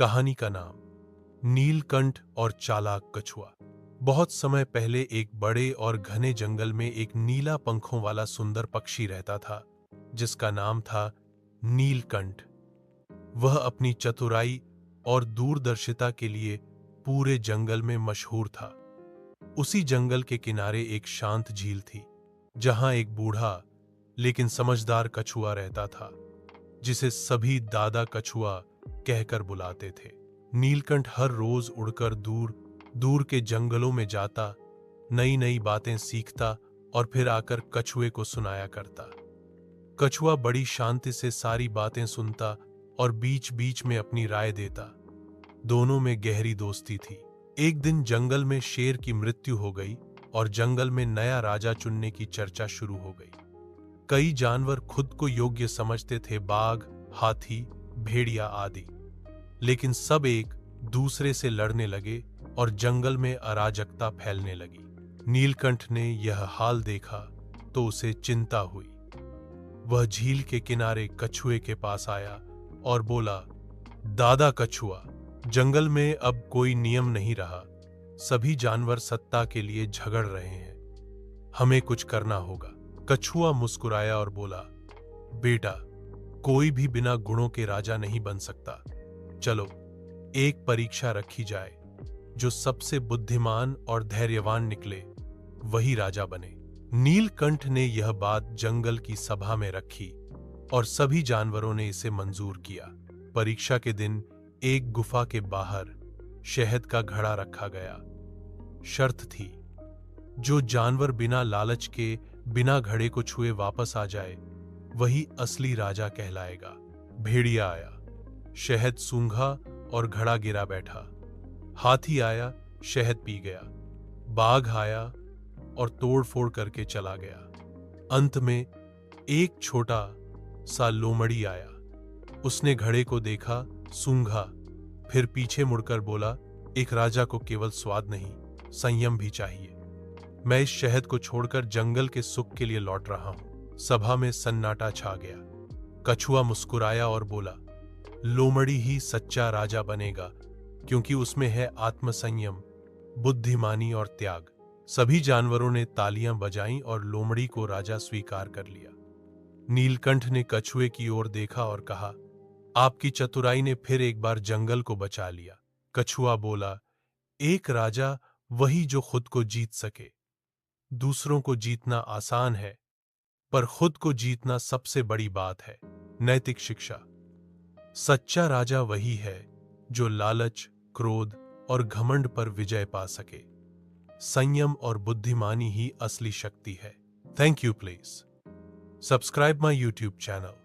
कहानी का नाम नीलकंठ और चालाक कछुआ। बहुत समय पहले एक बड़े और घने जंगल में एक नीला पंखों वाला सुंदर पक्षी रहता था जिसका नाम था नीलकंठ। वह अपनी चतुराई और दूरदर्शिता के लिए पूरे जंगल में मशहूर था। उसी जंगल के किनारे एक शांत झील थी जहां एक बूढ़ा लेकिन समझदार कछुआ रहता था जिसे सभी दादा कछुआ कहकर बुलाते थे। नीलकंठ हर रोज उड़कर दूर दूर के जंगलों में जाता, नई नई बातें सीखता और फिर आकर कछुए को सुनाया करता। कछुआ बड़ी शांति से सारी बातें सुनता और बीच बीच में अपनी राय देता। दोनों में गहरी दोस्ती थी। एक दिन जंगल में शेर की मृत्यु हो गई और जंगल में नया राजा चुनने की चर्चा शुरू हो गई। कई जानवर खुद को योग्य समझते थे, बाघ, हाथी, भेड़िया आदि, लेकिन सब एक दूसरे से लड़ने लगे और जंगल में अराजकता फैलने लगी। नीलकंठ ने यह हाल देखा तो उसे चिंता हुई। वह झील के किनारे कछुए के पास आया और बोला, दादा कछुआ, जंगल में अब कोई नियम नहीं रहा। सभी जानवर सत्ता के लिए झगड़ रहे हैं। हमें कुछ करना होगा। कछुआ मुस्कुराया और बोला, बेटा, कोई भी बिना गुणों के राजा नहीं बन सकता। चलो एक परीक्षा रखी जाए। जो सबसे बुद्धिमान और धैर्यवान निकले वही राजा बने। नीलकंठ ने यह बात जंगल की सभा में रखी और सभी जानवरों ने इसे मंजूर किया। परीक्षा के दिन एक गुफा के बाहर शहद का घड़ा रखा गया। शर्त थी, जो जानवर बिना लालच के बिना घड़े को छुए वापस आ जाए वही असली राजा कहलाएगा। भेड़िया आया, शहद सूंघा और घड़ा गिरा बैठा। हाथी आया, शहद पी गया। बाघ आया और तोड़फोड़ करके चला गया। अंत में एक छोटा सा लोमड़ी आया। उसने घड़े को देखा, सूंघा, फिर पीछे मुड़कर बोला, एक राजा को केवल स्वाद नहीं, संयम भी चाहिए। मैं इस शहद को छोड़कर जंगल के सुख के लिए लौट रहा हूं। सभा में सन्नाटा छा गया। कछुआ मुस्कुराया और बोला, लोमड़ी ही सच्चा राजा बनेगा क्योंकि उसमें है आत्मसंयम, बुद्धिमानी और त्याग। सभी जानवरों ने तालियां बजाईं और लोमड़ी को राजा स्वीकार कर लिया। नीलकंठ ने कछुए की ओर देखा और कहा, आपकी चतुराई ने फिर एक बार जंगल को बचा लिया। कछुआ बोला, एक राजा वही जो खुद को जीत सके। दूसरों को जीतना आसान है, पर खुद को जीतना सबसे बड़ी बात है। नैतिक शिक्षा। सच्चा राजा वही है जो लालच, क्रोध और घमंड पर विजय पा सके। संयम और बुद्धिमानी ही असली शक्ति है। Thank you. Please subscribe my YouTube channel.